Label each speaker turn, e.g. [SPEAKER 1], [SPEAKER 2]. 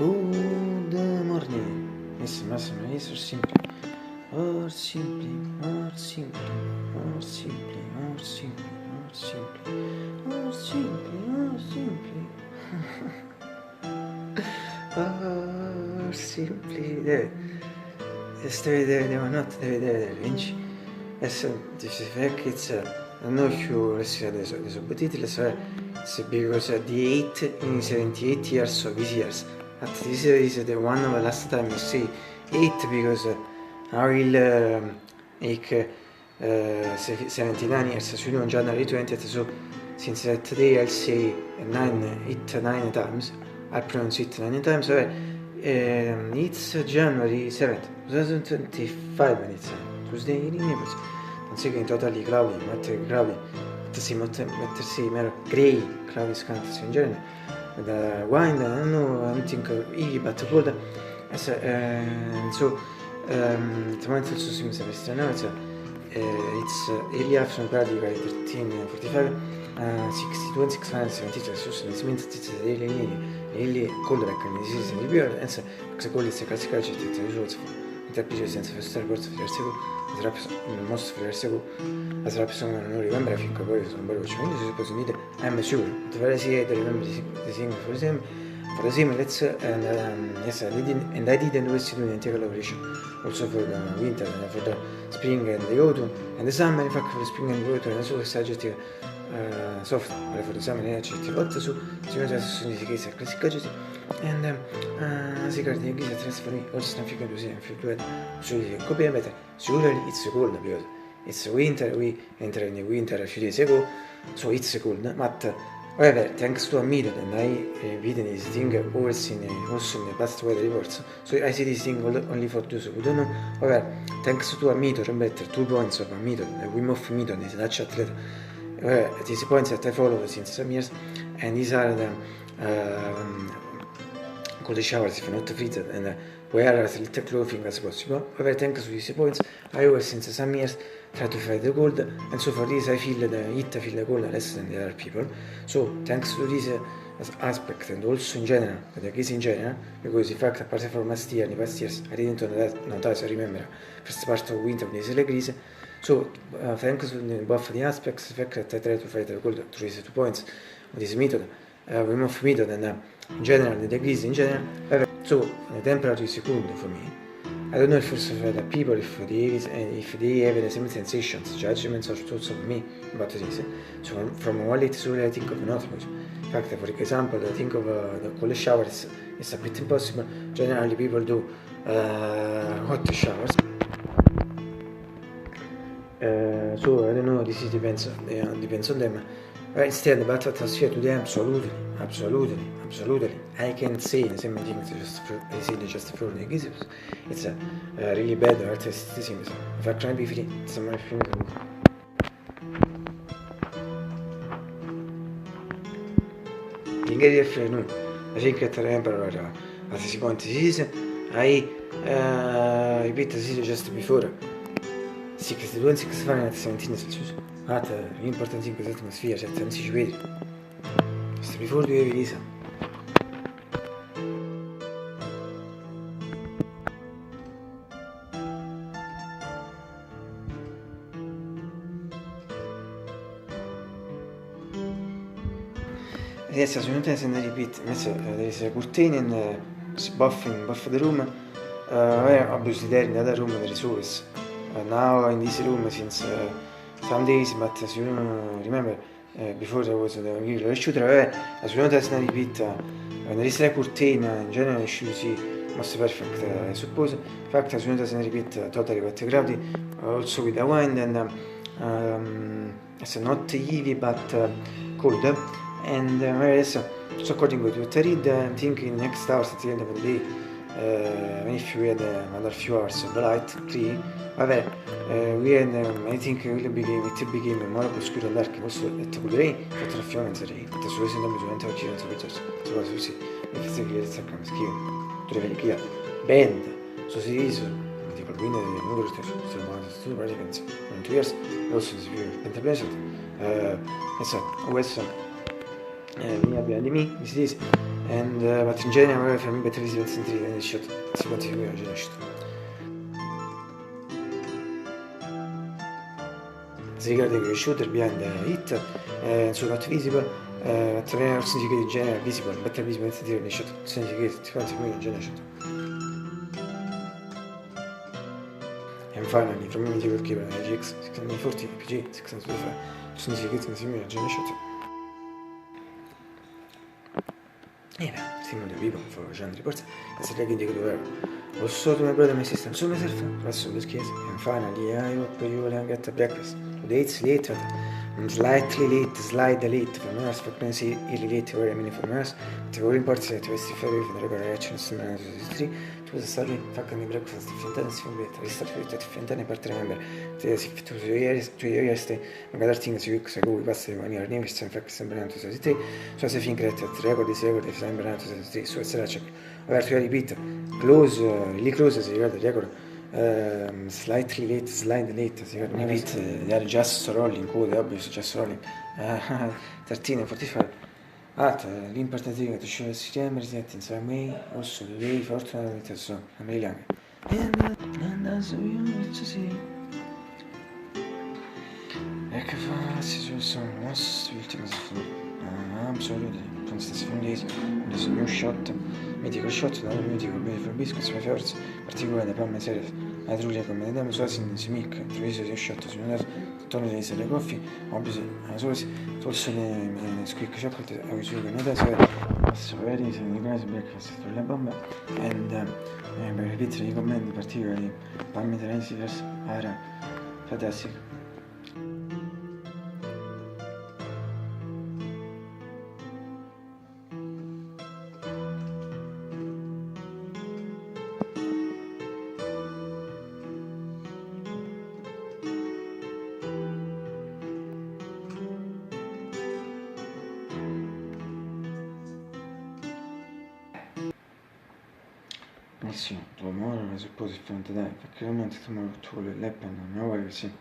[SPEAKER 1] Good morning. Listen, or simply, or simply, or simply, or simply, or simply, or simply, or simply, or simply, or simply. Devo not vedere, vinci. Adesso dice it's I don't know if you listen to the subtitles, it's because the 8 in 78 years of his years. But this is the one of the last time you see 8 because I will make 79 years, so on January 20th, so since that day I'll say 9 times, I'll pronounce it 9 times, so it's January 7th, 2025 and it's Tuesday evening, non so che in totally cloudy, mettersi mero grey, cloudy skies in general, the wind, I don't know, I don't think easy but cold, so the moment also seems to be strong, it's early afternoon, practically 13:45, 62 and 672, so it means it's really cold like this is in the period, and so cold is a classical activity, usually interpretation sense of star ports for the most for as rap song non remember finché poi sono veloce, quindi si suppose need I'm sure to very see to remember the thing for the same let's yes I didn't waste doing the collaboration also for the winter and for the spring and the autumn and the summer in fact for the spring and the autumn and so questo aggettivo soft for the summer and aggettivo volta su si usa significa classic aggettivo and security gives a transfer me also significa to say fluid so you copy better surely it's cold because it's winter, we enter in the winter a few days ago, so it's cold, but however, thanks to a method and I read this thing also in the past weather reports, so I see this thing only for those who don't know, however, thanks to a method, better 2 points of a method, the Wim Hof method is a Dutch athlete, these points that I follow since some years, and these are the cold showers if not freezed, and wear as little clothing as possible, however, thanks to these points, I always since some years try to fight the cold, and so for this I feel the heat, I feel the cold less than the other people. So thanks to this aspect and also in general, the case in general, because in fact apart from last year, in the past years, I didn't notice, I remember, first part of winter when it's like this. So thanks to both the aspects, the fact that I try to fight the cold through these 2 points with this method, Wim Hof method, and in general, the degrees in general, so the temperature is cool for me. I don't know if it's the people, if they have the same sensations, judgments or thoughts of me about this. So from one little story I think of another. In fact, for example, I think of the cold showers, it's a bit impossible. Generally people do hot showers. So I don't know, this depends on them. Instead, bad atmosphere to them, absolutely. I can say the same thing just for the cases. It's a really bad artistism. If I try to be free, it's my film. Ingeri freno, I think that I remember at this point season, I repeat the season just before 62 and 65 at 17 Celsius. At important thing is atmosphere, cioè non si vede. Just before the release. Yes, as you notice in the repeat, there is a curtain and buff the room. Obviously there in the other room there is always. Now in this room since some days, but as you remember, before there was the regular shooter, as you notice in the repeat, when there is a curtain, in general you see most perfect, I suppose. In fact, as you notice in the repeat, totally wet gravity, also with the wind and it's not heavy but cold. And so according to what I read, I'm thinking next hours at the end of the day, if we had another few hours of light, clear, we had, I think it became more obscure and dark, also at the rain, but a few moments a day, but as we said, durante oggi non so che c'è, so as we see, if it's a clear, it's a kind of skill, to very clear, band, so si is, tipo il winner del numero stesso, sono participants, in 2 years, also is very pentaplaced, questo, mi abbia di me, this is but in general, for me, better is even sentire shot. Si può dire oggi ne shot. Regarding the shooter behind it, so not visible. Attraverso il significato di genere visible, better visible sentire ne shot. Significato ti fa sentire genere shot. And finally, from medical keeper GX 640 PG 625, significato sentire genere shot. Simon the people for genre reports as a legend you were. Also to my brother, my sister, and so myself, also this case. And finally, I hope you will get a breakfast. The date's late, slightly late, slide late for us, for pregnancy, really late, very many for us. The all important to West February for the regular reactions in the history. It was a study, fucking breakfast, different film bit, we started with different part remember. If 2 years, magari things you could go, we passed the 1 year, name is in fact, sembrano to society. So as I think that record is record, if sembrano to society, so it's a check. Where to repeat, close, really close as you read the record. Slightly late, slide late, as you repeat, they are just rolling, code, obviously just rolling. 13 and 45. L'important thing to show us cameras that in some way, also the way fortunately, so I'm really young. And as we want to see. Ecco fa, si sono mossi ultime absolutely. For instance, from this, there's a new shot, medical shot, another medical beautiful biscuits, my favorites, particolare da Palma Serif. La Trulia come vediamo su Asin Simic, troviso di shot su un torno di essere coffee, obviously, solo si tolse le squeak chocolate, a cui sulle canate, so very easy, the guys breakfast sulla bomba, and per ripetere i commenti particolari, Palma Serif, era fantastic. Sì, tomorrow I suppose if I'm today, perché realmente tomorrow to le Leppen, no way, sì.